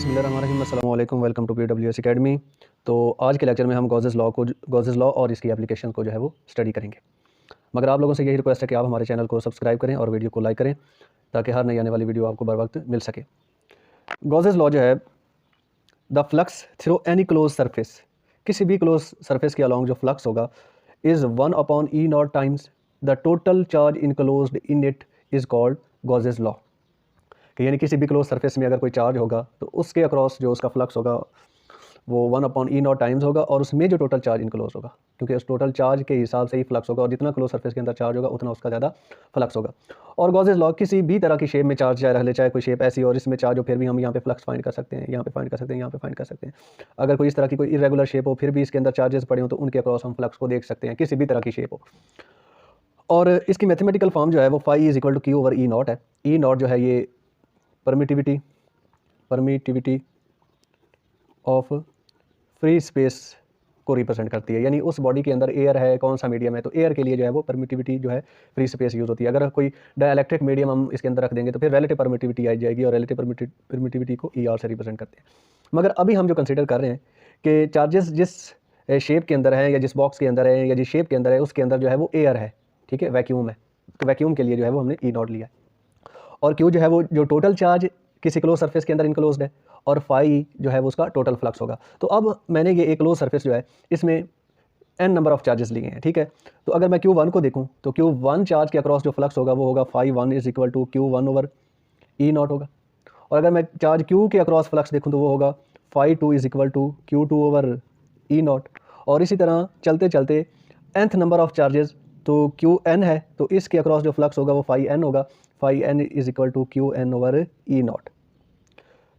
बिस्मिल्लाहिर्रहमानिर्रहीम, अस्सलाम वालेकुम, वेलकम टू PWS एकेडमी। तो आज के लेक्चर में हम गॉसेस लॉ और इसकी एप्लीकेशन को जो है वो स्टडी करेंगे। मगर आप लोगों से यही रिक्वेस्ट है कि आप हमारे चैनल को सब्सक्राइब करें और वीडियो को लाइक करें ताकि हर नई आने वाली वीडियो आपको बर वक्त मिल सके। गॉसेस लॉ जो है, the flux through any close surface, किसी भी क्लोज सरफेस के अलॉन्ग जो फ्लक्स होगा is 1/E0 times the total charge enclosed in it is called Gauss's law. कि यानी किसी भी क्लोज सरफेस में अगर कोई चार्ज होगा तो उसके अक्रॉस जो उसका फ्लक्स होगा वो 1/E0 टाइम्स होगा और उसमें जो टोटल चार्ज इनक्लोज होगा, क्योंकि उस टोटल चार्ज के हिसाब से ही फ्लक्स होगा और जितना क्लोज सरफेस के अंदर चार्ज होगा उतना उसका ज़्यादा फ्लक्स होगा। और गॉसेस लॉ किसी भी तरह की शेप में चार्ज चाहे रख ले, चाहे कोई शेप ऐसी और इसमें चार्ज हो, फिर भी हम यहाँ पे फ्लक्स फाइंड कर सकते हैं, यहाँ पे फाइंड कर सकते हैं, यहाँ पे फाइंड कर सकते हैं। अगर कोई इस तरह की कोई इरेगुलर शेप हो फिर भी इसके अंदर चार्जेस पड़े हो तो उनके अक्रॉस हम फ्लक्स को देख सकते हैं, किसी भी तरह की शेप हो। और इसकी मैथमेटिकल फॉर्म जो है वो phi is equal to Q over E0 है। E0 जो है ये परमिटिविटी ऑफ फ्री स्पेस को रिप्रेजेंट करती है, यानी उस बॉडी के अंदर एयर है, कौन सा मीडियम है, तो एयर के लिए जो है वो परमिटिविटी जो है फ्री स्पेस यूज़ होती है। अगर कोई डाइलेक्ट्रिक मीडियम हम इसके अंदर रख देंगे तो फिर रिलेटिव परमिटिविटी आ जाएगी और रिलेटिव परमिटिविटी को ER से रिप्रेजेंट करते हैं। मगर अभी हम जो कंसिडर कर रहे हैं कि चार्जेस जिस शेप के अंदर है या जिस बॉक्स के अंदर है या जिस शेप के अंदर है उसके अंदर जो है वो एयर है, ठीक है, वैक्यूम है। तो वैक्यूम के लिए जो है वो हमने E0 लिया है और क्यू जो है वो जो टोटल चार्ज किसी क्लोज सरफेस के अंदर इनक्लोज्ड है और फाई जो है वो उसका टोटल फ्लक्स होगा। तो अब मैंने ये एक क्लोज सरफेस जो है इसमें n नंबर ऑफ चार्जेस लिए हैं, ठीक है। तो अगर मैं Q1 को देखूं तो Q1 चार्ज के अक्रॉस जो फ्लक्स होगा वो होगा phi 1 is equal to Q1 over E0 होगा। और अगर मैं चार्ज Q के अक्रॉस फ्लक्स देखूं तो वो होगा phi 2 is equal to Q2 over E0। और इसी तरह चलते चलते nth नंबर ऑफ चार्जेस तो Qn है, तो इसके अक्रॉस जो फ्लक्स होगा वो फाई n होगा, phi n is equal to Qn over E0।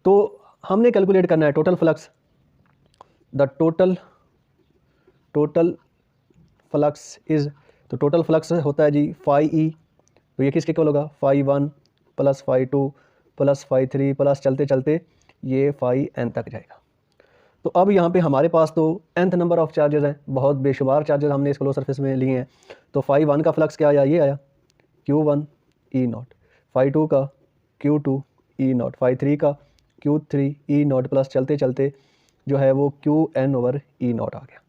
तो हमने कैलकुलेट करना है total flux, the total flux is, तो टोटल फ्लक्स होता है जी फाई ई, तो ये किसके इक्वल होगा, phi 1 plus phi 2 plus phi 3 plus चलते चलते ये फाई n तक जाएगा। तो अब यहाँ पे हमारे पास तो nth नंबर ऑफ चार्जेस हैं, बहुत बेशुमार चार्जेस हमने इस क्लोज सरफेस में लिए हैं। तो फाई 1 का फ्लक्स क्या आया, ये आया Q1 E0, फाई 2 का Q2 E0, फाई 3 का Q3 E0 प्लस चलते चलते जो है वो Qn ओवर E0 आ गया।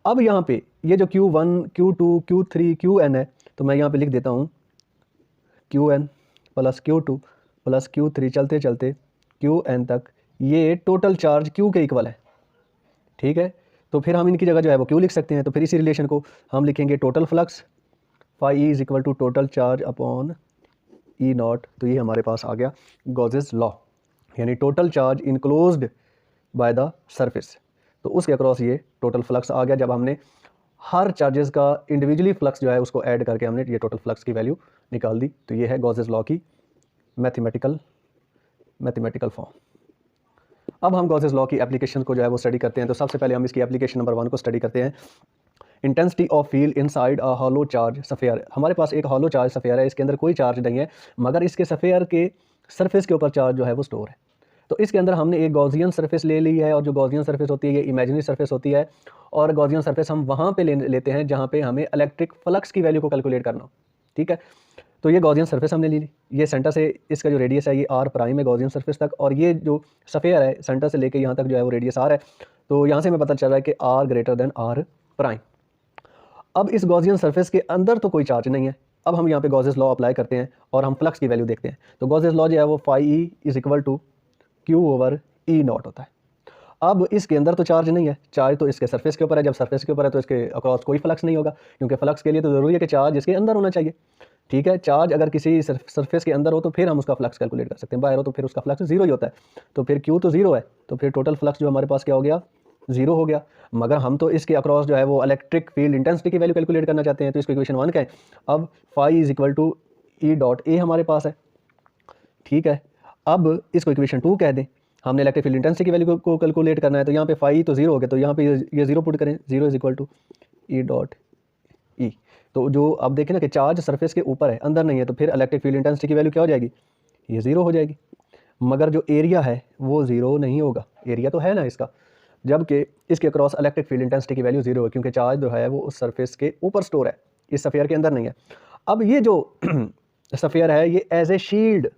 अब यहाँ पे ये जो Q1 Q2 Q3 Qn है, तो मैं यहाँ पे लिख देता हूँ Qn plus Q2 plus Q3 चलते चलते Qn तक, ये टोटल चार्ज Q के इक्वल है, ठीक है। तो फिर हम इनकी जगह जो है वो Q लिख सकते हैं। तो फिर इसी रिलेशन को हम लिखेंगे total flux phi is equal to total charge upon E0। तो ये हमारे पास आ गया गॉसेस लॉ, यानी total charge enclosed by the surface, तो उसके अक्रॉस ये टोटल फ्लक्स आ गया। जब हमने हर चार्जेस का इंडिविजुअली फ्लक्स जो है उसको ऐड करके हमने ये टोटल फ्लक्स की वैल्यू निकाल दी। तो ये है गॉसेस लॉ की मैथमेटिकल फॉर्म। अब हम गॉसेस लॉ की एप्लीकेशन को जो है वो स्टडी करते हैं। तो सबसे पहले हम इसकी एप्लीकेशन नंबर 1 को स्टडी करते हैं। Intensity of field inside a hollow charge sphere. हमारे पास एक हॉलो चार्ज सफेयर है, इसके अंदर कोई चार्ज नहीं है मगर इसके सफेयर के सरफेस के ऊपर चार्ज जो है वो स्टोर है। तो इसके अंदर हमने एक गॉसियन सरफेस ले ली है और जो गॉसियन सरफेस होती है ये इमेजिनरी सरफेस होती है और गॉसियन सरफेस हम वहाँ पे लेते हैं जहाँ पे हमें इलेक्ट्रिक फ्लक्स की वैल्यू को कैलकुलेट करना हो, ठीक है। तो ये गॉसियन सरफेस हमने ली, ये सेंटर से इसका जो रेडियस है ये R प्राइम है गॉसियन सरफेस तक, और ये जो सफेयर है सेंटर से लेके यहाँ तक जो है वो रेडियस R है। तो यहाँ से हमें पता चल रहा है कि R greater than R prime. अब इस गॉसियन सरफेस के अंदर तो कोई चार्ज नहीं है। अब हम यहाँ पे गॉसेस लॉ अप्लाई करते हैं और हम फ्लक्स की वैल्यू देखते हैं। तो गॉसेस लॉ जो है वो phi E is equal to Q over E0 होता है। अब इसके अंदर तो चार्ज नहीं है, चार्ज तो इसके सरफेस के ऊपर है। जब सरफेस के ऊपर है तो इसके अक्रॉस कोई फ्लक्स नहीं होगा, क्योंकि फ्लक्स के लिए तो ज़रूरी है कि चार्ज इसके अंदर होना चाहिए, ठीक है। चार्ज अगर किसी सरफेस के अंदर हो तो फिर हम उसका फ्लक्स कैलकुलेट कर सकते हैं, बाहर हो तो फिर उसका फ्लक्स जीरो ही होता है। तो फिर Q तो जीरो है, तो फिर टोटल फ्लक्स जो हमारे पास क्या हो गया, जीरो हो गया। मगर हम तो इसके अक्रॉस जो है वो इलेक्ट्रिक फील्ड इंटेंसिटी की वैल्यू कैलकुलेट करना चाहते हैं, तो इसको इक्वेशन 1 का है। अब phi is equal to E dot A हमारे पास है, ठीक है। अब इसको इक्वेशन 2 कह दें, हमने इलेक्ट्रिक फील्ड इंटेंसिटी की वैल्यू को कैलकुलेट करना है। तो यहाँ पे फाई तो जीरो हो गया, तो यहाँ पे ये जीरो पुट करें, zero is equal to E dot E। तो जो अब देखें ना कि चार्ज सरफेस के ऊपर है अंदर नहीं है, तो फिर इलेक्ट्रिक फील्ड इंटेंसिटी की वैल्यू क्या हो जाएगी, ये जीरो हो जाएगी। मगर जो एरिया है वो जीरो नहीं होगा, एरिया तो है ना इसका, जबकि इसके अक्रॉस इलेक्ट्रिक फील्ड इंटेंसिटी की वैल्यू जीरो है, क्योंकि चार्ज जो है वो उस सरफेस के ऊपर स्टोर है, इस सफेयर के अंदर नहीं है। अब ये जो सफेयर है ये एज ए शील्ड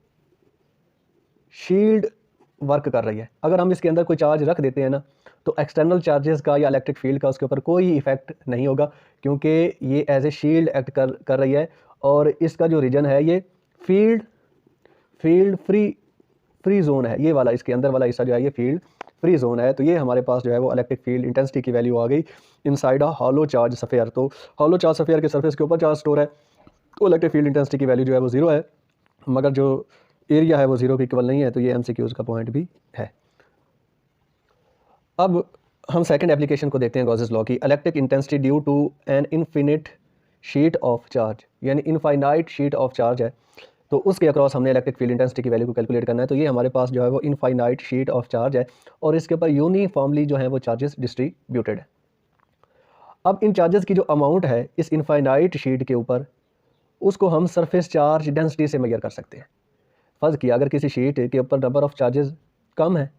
वर्क कर रही है। अगर हम इसके अंदर कोई चार्ज रख देते हैं ना, तो एक्सटर्नल चार्जेस का या इलेक्ट्रिक फील्ड का उसके ऊपर कोई इफेक्ट नहीं होगा, क्योंकि ये एज ए शील्ड एक्ट कर रही है। और इसका जो रीजन है ये फील्ड फ्री जोन है, ये वाला इसके अंदर वाला हिस्सा जो है ये फील्ड फ्री जोन है। तो ये हमारे पास जो है वो इलेक्ट्रिक फील्ड इंटेंसिटी की वैल्यू आ गई inside a hollow charge sphere. तो हॉलो चार्ज स्फीयर के सरफेस के ऊपर चार्ज स्टोर है, तो इलेक्ट्रिक फील्ड इंटेंसिटी की वैल्यू जो है वो 0 है, मगर जो एरिया है वो 0 के इक्वल नहीं है। तो ये एमसीक्यूज़ का पॉइंट भी है। अब हम सेकंड एप्लीकेशन को देखते हैं गॉसेस लॉ की। Electric intensity due to an infinite sheet of charge, यानी इनफाइनाइट शीट ऑफ चार्ज है, तो उसके अक्रॉस हमने इलेक्ट्रिक फील्ड इंटेंसिटी की वैल्यू को कैलकुलेट करना है। तो ये हमारे पास जो है वो इनफाइनाइट शीट ऑफ चार्ज है और इसके ऊपर यूनिफॉर्मली जो है वो चार्जेस डिस्ट्रीब्यूटेड है। अब इन चार्जेस की जो अमाउंट है इस इनफाइनाइट शीट के ऊपर, उसको हम सरफेस चार्ज डेंसिटी से मेजर कर सकते हैं। फ़र्ज़ किया अगर किसी शीट के ऊपर नंबर ऑफ़ चार्जेस कम है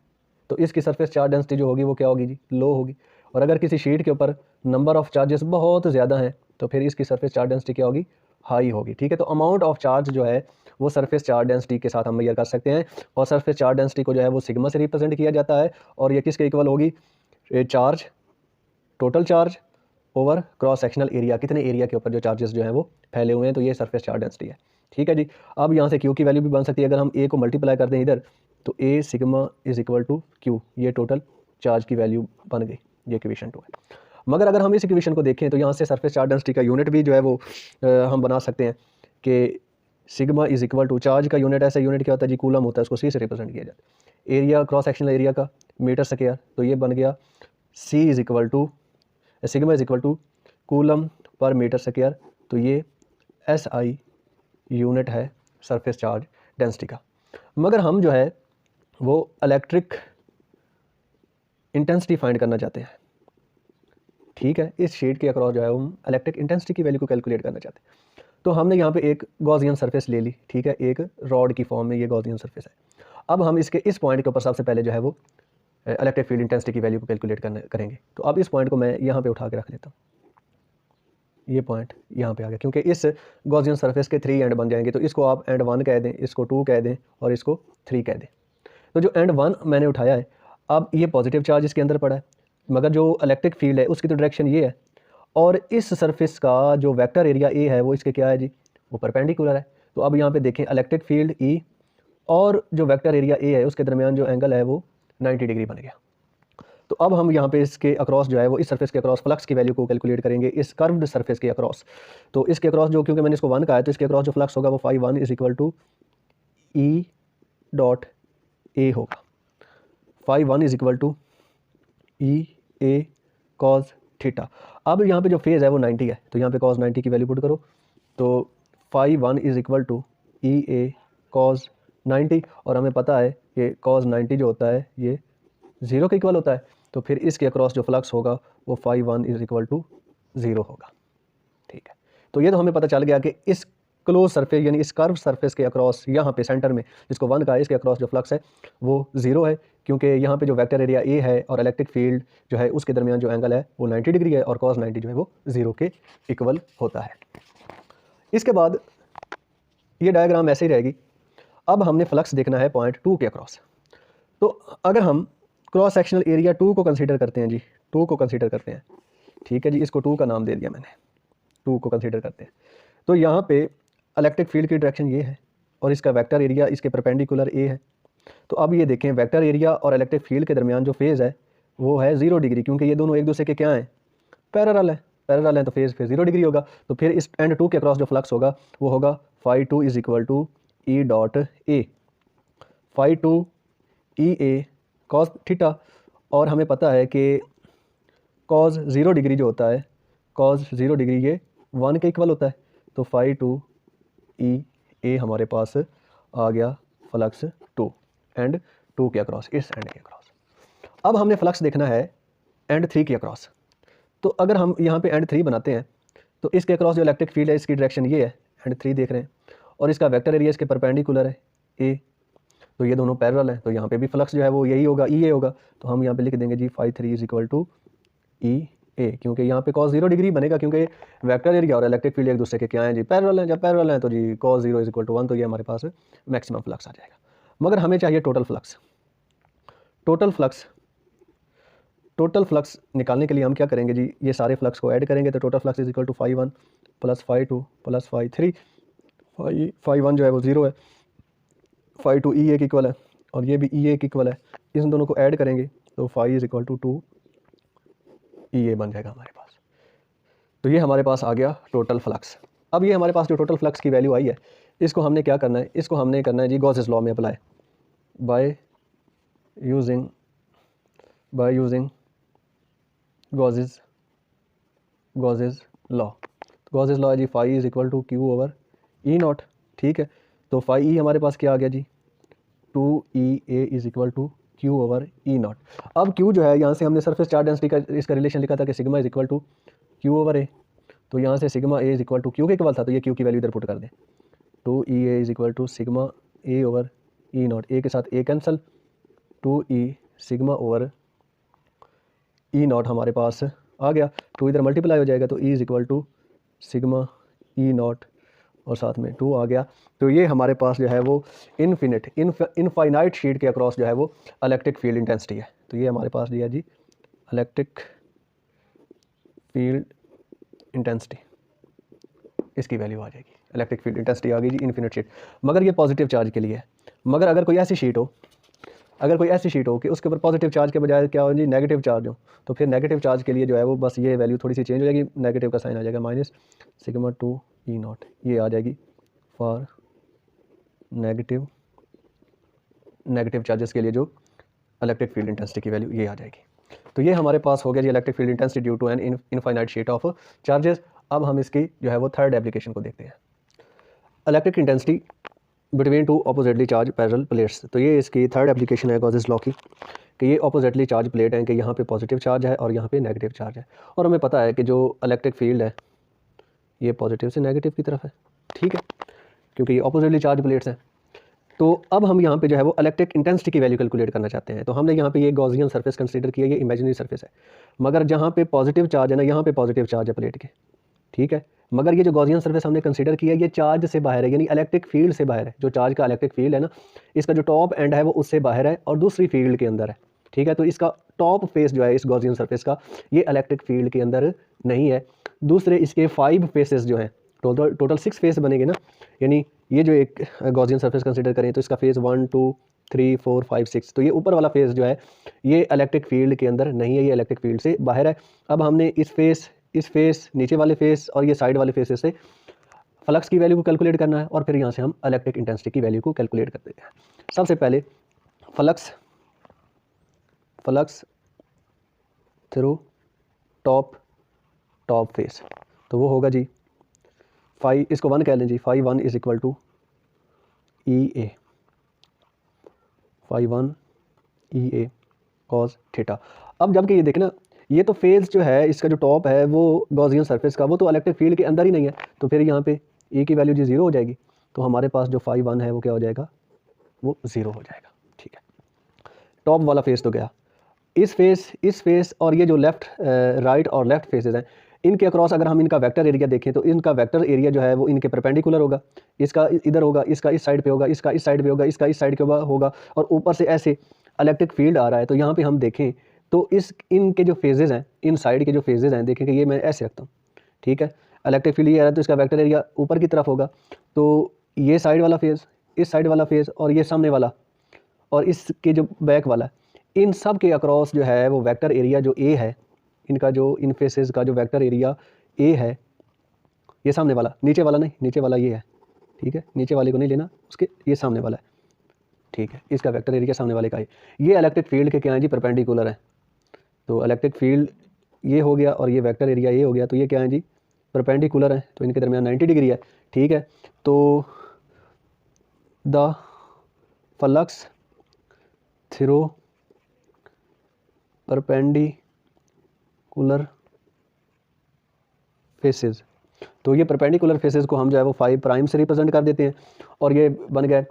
तो इसकी सरफेस चार्ज डेंसिटी जो होगी वो क्या होगी जी, लो होगी। और अगर किसी शीट के ऊपर नंबर ऑफ़ चार्जेस बहुत ज़्यादा हैं तो फिर इसकी सरफेस चार्ज डेंसिटी क्या होगी, हाई होगी। ठीक है, तो अमाउंट ऑफ चार्ज जो है वो सरफेस चार्ज डेंसिटी के साथ हम मेजर कर सकते हैं। और सरफेस चार्ज डेंसिटी को जो है वो सिग्मा से रिप्रेजेंट किया जाता है और ये किसके इक्वल होगी, charge, total charge over cross sectional area, कितने एरिया के ऊपर जो चार्जेस जो हैं वो फैले हुए हैं, तो ये सरफेस चार्ज डेंसिटी है। ठीक है जी। अब यहाँ से क्यू की वैल्यू भी बन सकती है। अगर हम ए को मल्टीप्लाई कर दें इधर, तो a sigma is equal to q, ये टोटल चार्ज की वैल्यू बन गई, ये इक्वेशन 2 है। मगर अगर हम इस इक्वेशन को देखें तो यहाँ से सरफेस चार्ज डेंसिटी का यूनिट भी जो है वो हम बना सकते हैं कि sigma is equal to, charge का यूनिट ऐसा यूनिट क्या होता है जी, कूलम होता है, उसको सी से रिप्रेजेंट किया जाता है। एरिया क्रॉस सेक्शनल एरिया का मीटर स्क्वायर, तो ये बन गया C is equal to, sigma is equal to coulomb per metre square, तो ये एस आई यूनिट है सरफेस चार्ज डेंसिटी का। मगर हम जो है वो इलेक्ट्रिक इंटेंसिटी फाइंड करना चाहते हैं। ठीक है, इस शीट के अक्रॉस जो है हम इलेक्ट्रिक इंटेंसिटी की वैल्यू को कैलकुलेट करना चाहते हैं। तो हमने यहाँ पे एक गॉसियन सरफेस ले ली, ठीक है, एक रॉड की फॉर्म में ये गॉसियन सरफेस है। अब हम इसके इस पॉइंट के ऊपर सबसे पहले जो है वो इलेक्ट्रिक फील्ड इंटेंसिटी की वैल्यू को कैलकुलेट करेंगे। तो अब इस पॉइंट को मैं यहाँ पे उठा के रख लेता हूँ, ये पॉइंट यहाँ पे आ गया, क्योंकि इस गॉसियन सरफेस के 3 एंड बन जाएंगे। तो इसको आप एंड 1 कह दें, इसको 2 कह दें और इसको 3 कह दें। तो जो एंड 1 मैंने उठाया है, अब ये पॉजिटिव चार्ज इसके अंदर पड़ा है, मगर जो इलेक्ट्रिक फील्ड है उसकी तो डायरेक्शन ये है। और इस सरफेस का जो वेक्टर एरिया ए है वो इसके क्या है जी, वो परपेंडिकुलर है। तो अब यहाँ पे देखें इलेक्ट्रिक फील्ड ई और जो वेक्टर एरिया ए है उसके दरमियान जो एंगल है वो 90 डिग्री बन गया। तो अब हम यहाँ पे इसके अक्रॉस जो है वो इस सरफेस के अक्रॉस फ्लक्स की वैल्यू को कैलकुलेट करेंगे इस कर्व्ड सरफेस के अक्रॉस। तो इसके अक्रॉस जो, क्योंकि मैंने इसको 1 कहा है, तो इसके अक्रॉस जो फ्लक्स होगा वो φ1 is equal to E dot A होगा। φ1 is equal to E A cos theta. अब यहाँ पे जो फेज़ है वो 90 है, तो यहाँ पे कॉज 90 की वैल्यू पुट करो, तो φ1 is equal to E A cos 90। और हमें पता है कि कॉज 90 जो होता है ये 0 के इक्वल होता है। तो फिर इसके अक्रॉस जो फ्लक्स होगा वो φ1 इज इक्वल टू 0 होगा। ठीक है, तो ये तो हमें पता चल गया कि इस क्लोज सरफेस यानी इस कर्व सरफेस के अक्रॉस यहाँ पे सेंटर में जिसको 1 का है, इसके अक्रॉस जो फ्लक्स है वो 0 है, क्योंकि यहाँ पे जो वेक्टर एरिया ए है और इलेक्ट्रिक फील्ड जो है उसके दरमियान जो एंगल है वो 90 डिग्री है और cos 90 जो है वो 0 के इक्वल होता है। इसके बाद ये डायग्राम ऐसे ही रहेगी। अब हमने फ्लक्स देखना है पॉइंट 2 के अक्रॉस। तो अगर हम क्रॉस सेक्शनल एरिया 2 को कंसीडर करते हैं जी, 2 को कंसीडर करते हैं, ठीक है जी, इसको 2 का नाम दे दिया मैंने, 2 को कंसीडर करते हैं। तो यहाँ पे इलेक्ट्रिक फील्ड की डायरेक्शन ये है और इसका वेक्टर एरिया इसके परपेंडिकुलर ए है। तो अब ये देखें वेक्टर एरिया और इलेक्ट्रिक फील्ड के दरमियान जो फेज़ है वो है 0 डिग्री, क्योंकि ये दोनों एक दूसरे के क्या हैं, पैरेलल है तो फेज़ फिर 0 डिग्री होगा। तो फिर इस एंड 2 के अक्रॉस जो फ्लक्स होगा वो होगा φ2 is equal to E dot A, φ2 E A cos theta. और हमें पता है कि कॉस 0 डिग्री जो होता है, कॉस 0 डिग्री ये 1 के इक्वल होता है। तो φ2 ई ए हमारे पास आ गया फ्लक्स 2 एंड 2 के अक्रॉस, इस एंड के अक्रॉस। अब हमने फ्लक्स देखना है एंड 3 के अक्रॉस। तो अगर हम यहाँ पे एंड 3 बनाते हैं तो इसके अक्रॉस जो इलेक्ट्रिक फील्ड है इसकी डायरेक्शन ये है, एंड 3 देख रहे हैं, और इसका वेक्टर एरिया इसके परपेंडिकुलर है ए, तो ये दोनों पैरेलल हैं। तो यहाँ पे भी फ्लक्स जो है वो यही होगा, ई ए होगा। तो हम यहाँ पे लिख देंगे जी φ3 इज इक्वल टू ई ए, क्योंकि यहाँ पे cos 0 डिग्री बनेगा, क्योंकि वेक्टर एरिया और इलेक्ट्रिक फील्ड एक दूसरे के क्या हैं जी, पैरेलल हैं। जब पैरेलल हैं तो जी cos 0 इज इक्वल टू 1, तो ये हमारे पास मैक्सिमम फ्लक्स आ जाएगा। मगर हमें चाहिए टोटल फ्लक्स। टोटल फ्लक्स निकालने के लिए हम क्या करेंगे जी, ये सारे फ्लक्स को ऐड करेंगे तो total flux is equal to phi 1 plus phi 2 plus phi 3। Phi 1 जो है वो 0 है, फाई 2 ई ए की इक्वल है और ये भी ई ए की इक्वल है। इन दोनों को ऐड करेंगे तो फाई इज इक्वल टू 2 ई ए बन जाएगा हमारे पास। तो ये हमारे पास आ गया टोटल फ्लक्स। अब ये हमारे पास जो टोटल फ्लक्स की वैल्यू आई है, इसको हमने क्या करना है, इसको हमने करना है जी गॉसेस लॉ में apply by using Gauss's law. Gauss's law है जी phi is equal to Q over E naught. ठीक है, तो फाई ई हमारे पास क्या आ गया जी, 2EA is equal to Q over E not. अब क्यू जो है, यहाँ से हमने सरफेस चार्ज डेंसिटी का इसका रिलेशन लिखा था कि sigma is equal to Q over A, तो यहाँ से sigma A is equal to q के इक्वल था, तो ये क्यू की वैल्यू इधर पुट कर दें, 2EA is equal to sigma A over E naught, A के साथ A cancel, 2E sigma over E naught हमारे पास आ गया, 2 इधर मल्टीप्लाई हो जाएगा तो E is equal to sigma E not और साथ में 2 आ गया। तो ये हमारे पास जो है वो इनफाइनाइट शीट के अक्रॉस जो है वो इलेक्ट्रिक फील्ड इंटेंसिटी है। तो ये हमारे पास दिया जी इलेक्ट्रिक फील्ड इंटेंसिटी, इसकी वैल्यू आ जाएगी, इलेक्ट्रिक फील्ड इंटेंसिटी आ गई जी इनफिनिट शीट। मगर ये पॉजिटिव चार्ज के लिए है। मगर अगर कोई ऐसी शीट हो कि उसके ऊपर पॉजिटिव चार्ज के बजाय क्या हो जी नेगेटिव चार्ज हो, तो फिर नेगेटिव चार्ज के लिए जो है वो बस ये वैल्यू थोड़ी सी चेंज हो जाएगी, नेगेटिव का साइन आ जाएगा माइनस सिग्मा 2 ई नॉट, ये आ जाएगी फॉर नेगेटिव चार्जेस के लिए जो इलेक्ट्रिक फील्ड इंटेंसिटी की वैल्यू ये आ जाएगी। तो ये हमारे पास हो गया जी electric field intensity due to an infinite sheet of charges. अब हम इसकी जो है वो थर्ड एप्लीकेशन को देखते हैं, electric intensity between two oppositely charge parallel plates. तो ये इसकी थर्ड एप्लीकेशन है गॉसेस लॉ की, कि ये ऑपोजिटली चार्ज प्लेट हैं कि यहाँ पे पॉजिटिव चार्ज है और यहाँ पे नेगेटिव चार्ज है, और हमें पता है कि जो इलेक्ट्रिक फील्ड है ये पॉजिटिव से नेगेटिव की तरफ है। ठीक है, क्योंकि ये ऑपोजिटली चार्ज प्लेट्स हैं। तो अब हम यहाँ पे जो है वो इलेक्ट्रिक इंटेंसिटी की वैल्यू कैलकुलेट करना चाहते हैं। तो हमने यहाँ पे ये गॉसियन सरफेस कंसीडर किया, ये इमेजिनरी सरफेस है, मगर जहाँ पे पॉजिटिव चार्ज है ना, यहाँ पे पॉजिटिव चार्ज है प्लेट के। ठीक है, मगर ये जो गॉसियन सरफेस हमने कंसीडर किया ये चार्ज से बाहर है, यानी इलेक्ट्रिक फील्ड से बाहर है। जो चार्ज का इलेक्ट्रिक फील्ड है ना, इसका जो टॉप एंड है वो उससे बाहर है और दूसरी फील्ड के अंदर है। ठीक है, तो इसका टॉप फेस जो है इस गॉसियन सरफेस का, ये इलेक्ट्रिक फील्ड के अंदर नहीं है। दूसरे इसके 5 फेसेस जो हैं, टोटल 6 फेस बनेंगे ना, यानी ये जो एक गॉसियन सरफेस कंसीडर करें तो इसका फेस 1 2 3 4 5 6, तो ये ऊपर वाला फेस जो है ये इलेक्ट्रिक फील्ड के अंदर नहीं है, ये इलेक्ट्रिक फील्ड से बाहर है। अब हमने इस फेस नीचे वाले फेस और ये साइड वाले फेसेस से फ्लक्स की वैल्यू को कैलकुलेट करना है, और फिर यहाँ से हम इलेक्ट्रिक इंटेंसिटी की वैल्यू को कैलकुलेट करते हैं। सबसे पहले फ्लक्स थ्रू टॉप फेस, तो वो होगा जी फाई, इसको 1 कह लें जी, phi 1 is equal to E A, phi 1 E A cos theta. अब जबकि ये देखना, ये तो फेज जो है इसका जो टॉप है वो गॉसियन सरफेस का, वो तो इलेक्ट्रिक फील्ड के अंदर ही नहीं है, तो फिर यहाँ पे ए की वैल्यू जी 0 हो जाएगी। तो हमारे पास जो फाई 1 है वो क्या हो जाएगा, वो 0 हो जाएगा। ठीक है, टॉप वाला फेस तो गया, इस फेस और ये जो राइट और लेफ्ट फेसेस हैं, इनके अक्रॉस अगर हम इनका वेक्टर एरिया देखें तो इनका वेक्टर एरिया जो है वो इनके परपेंडिकुलर होगा। इसका इधर होगा, इसका इस साइड पे होगा, इसका इस साइड पे होगा, इसका इस साइड के होगा, और ऊपर से ऐसे इलेक्ट्रिक फील्ड आ रहा है। तो यहाँ पे हम देखें तो इनके जो फेजेज़ हैं, इन साइड के जो फेजेज़ हैं, देखें कि ये मैं ऐसे रखता हूँ। ठीक है, इलेक्ट्रिक फील्ड ये आ रहा है तो इसका वेक्टर एरिया ऊपर की तरफ होगा। तो ये साइड वाला फेज, इस साइड वाला फेज, और ये सामने वाला, और इसके जो बैक वाला, इन सब के अक्रॉस जो है वो वेक्टर एरिया जो ए है, इनका जो इन फेसेस का जो वेक्टर एरिया ए है, ये सामने वाला, नीचे वाला नहीं, नीचे वाला ये है। ठीक है, नीचे वाले को नहीं लेना, उसके ये सामने वाला है। ठीक है, इसका वेक्टर एरिया सामने वाले का है। ये इलेक्ट्रिक फील्ड के क्या है जी, परपेंडिकुलर है। तो इलेक्ट्रिक फील्ड ये हो गया और ये वेक्टर एरिया ये हो गया, तो ये क्या है जी, परपेंडिकुलर है, तो इनके दरमियान 90 डिग्री है। ठीक है, तो the flux through perpendicular faces, तो ये परपेंडिकुलर फेसेस को हम जो है वो 5 प्राइम से रिप्रेजेंट कर देते हैं, और ये बन गए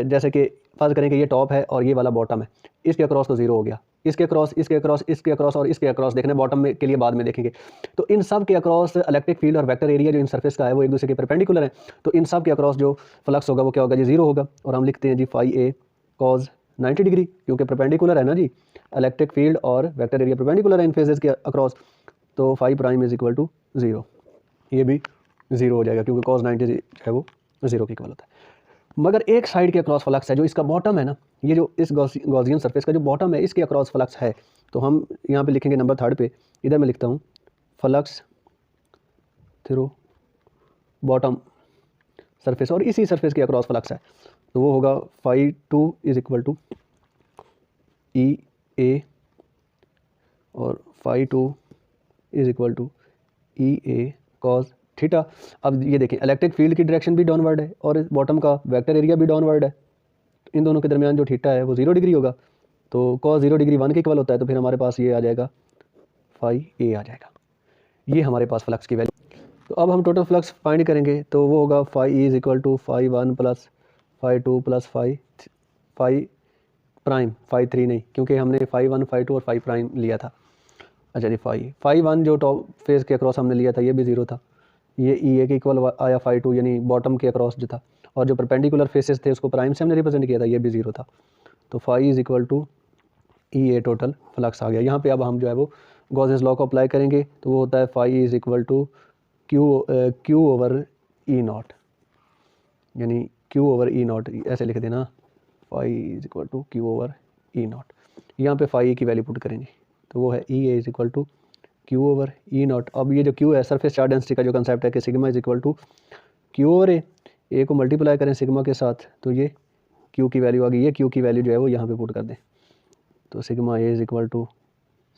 जैसे कि फर्ज करें कि ये टॉप है और ये वाला बॉटम है, इसके अक्रॉस तो 0 हो गया, इसके अक्रॉस, इसके अक्रॉस, इसके अक्रॉस और इसके अक्रॉस देखने, बॉटम में के लिए बाद में देखेंगे। तो इन सब के अक्रॉस इलेक्ट्रिक फील्ड और वेक्टर एरिया जो इन सरफेस का है वो एक दूसरे के परपेंडिकुलर है, तो इन सब के अक्रॉस जो फ्लक्स होगा वो क्या होगा जी, 0 होगा। और हम लिखते हैं जी फाई ए कॉज 90 डिग्री, क्योंकि परपेंडिकुलर है ना जी, इलेक्ट्रिक फील्ड और वेक्टर एरिया परपेंडिकुलर है इन फेजेस के अक्रॉस, तो phi prime is equal to 0, ये भी 0 हो जाएगा क्योंकि cos 90 जो है वो 0 के इक्वल होता है। मगर एक साइड के अक्रॉस फ्लक्स है, जो इसका बॉटम है ना, ये जो इस गॉसियन सरफेस का जो बॉटम है इसके अक्रॉस फ्लक्स है, तो हम यहाँ पे लिखेंगे नंबर 3 पे, इधर मैं लिखता हूँ फ्लक्स थ्रू बॉटम सरफेस, और इसी सरफेस के अक्रॉस फ्लक्स है, तो वो होगा phi 2 is equal to E A, और phi 2 is equal to E A cos theta. अब ये देखें, इलेक्ट्रिक फील्ड की डायरेक्शन भी डाउनवर्ड है और बॉटम का वेक्टर एरिया भी डाउनवर्ड है, इन दोनों के दरमियान जो थीटा है वो 0 डिग्री होगा, तो कॉस 0 डिग्री 1 के इक्वल होता है, तो फिर हमारे पास ये आ जाएगा फाई ए आ जाएगा, ये हमारे पास फ्लक्स की वैल्यू। तो अब हम टोटल फ्लक्स फाइंड करेंगे, तो वो होगा phi E is equal to phi 1 plus phi 2 plus phi prime, phi 3 नहीं, क्योंकि हमने फाई 1 फाई 2 और फाई प्राइम लिया था। अच्छा जी, फाई 1 जो टॉप फेस के अक्रॉस हमने लिया था ये भी 0 था, ये ई ए के इक्वल आया फाई 2, यानी बॉटम के अक्रॉस जो था, और जो परपेंडिकुलर फेसेस थे उसको प्राइम से हमने रिप्रेजेंट किया था, ये भी 0 था, तो phi is equal to E A total flux आ गया। यहाँ पे अब हम जो है वो गॉसेस लॉ को अप्लाई करेंगे, तो वो होता है phi is equal to Q over E not, यानी क्यू ओवर ई नॉट ऐसे लिख देना, phi is equal to Q over E not. यहाँ पे फाई की वैल्यू पुट करेंगे, तो वो है E A is equal to Q over E not. अब ये जो क्यू है, सरफेस चार्ज डेंसिटी का जो कंसेप्ट है कि sigma is equal to Q over A को मल्टीप्लाई करें सिग्मा के साथ, तो ये क्यू की वैल्यू आ गई, ये क्यू की वैल्यू जो है वो यहाँ पे पुट कर दें, तो sigma A is equal to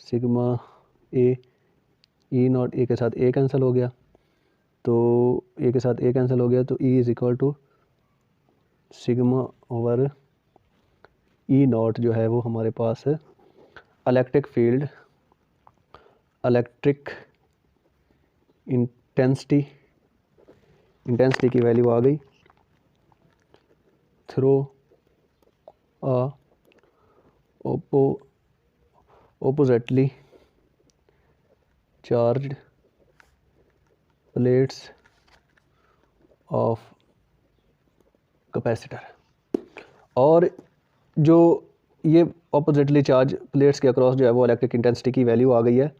sigma A E naught, A के साथ ए कैंसिल हो गया, तो ए के साथ ए कैंसिल हो गया, तो E is equal to sigma over E not जो है वो हमारे पास इलेक्ट्रिक फील्ड, इलेक्ट्रिक इंटेंसिटी की वैल्यू आ गई through a oppositely charged plates of capacitor. और जो ये ऑपोजिटली चार्ज प्लेट्स के अक्रॉस जो है वो इलेक्ट्रिक इंटेंसिटी की वैल्यू आ गई है,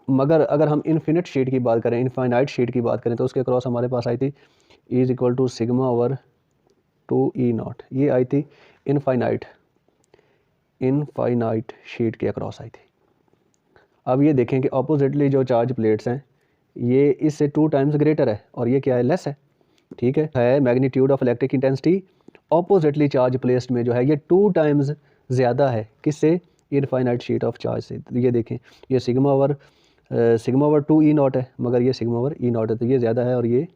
मगर अगर हम इनफिनिट शीट की बात करें, इनफाइनाइट शीट की बात करें, तो उसके अक्रॉस हमारे पास आई थी E is equal to sigma over 2 E naught, ये आई थी इनफाइनाइट शीट के अक्रॉस आई थी। अब ये देखें कि ऑपोजिटली जो चार्ज प्लेट्स हैं ये इससे 2 टाइम्स ग्रेटर है, और ये क्या है, लेस है, ठीक है magnitude of electric intensity oppositely charge plates में जो है ये 2 टाइम्स ज़्यादा है, किससे, इनफाइनाइट शीट ऑफ चार्ज से। तो ये देखें, ये सिग्मा ओवर 2 ई नॉट है, मगर ये सिग्मा ओवर ई नॉट है, तो ये ज़्यादा है और ये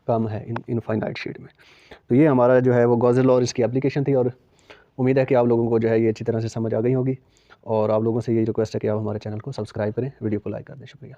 कम है इनफाइनाइट शीट में। तो ये हमारा जो है वो गॉसेस लॉ और इसकी एप्लीकेशन थी, और उम्मीद है कि आप लोगों को जो है ये अच्छी तरह से समझ आ गई होगी, और आप लोगों से यही रिक्वेस्ट है कि आप हमारे चैनल को सब्सक्राइब करें, वीडियो को लाइक कर दें। शुक्रिया।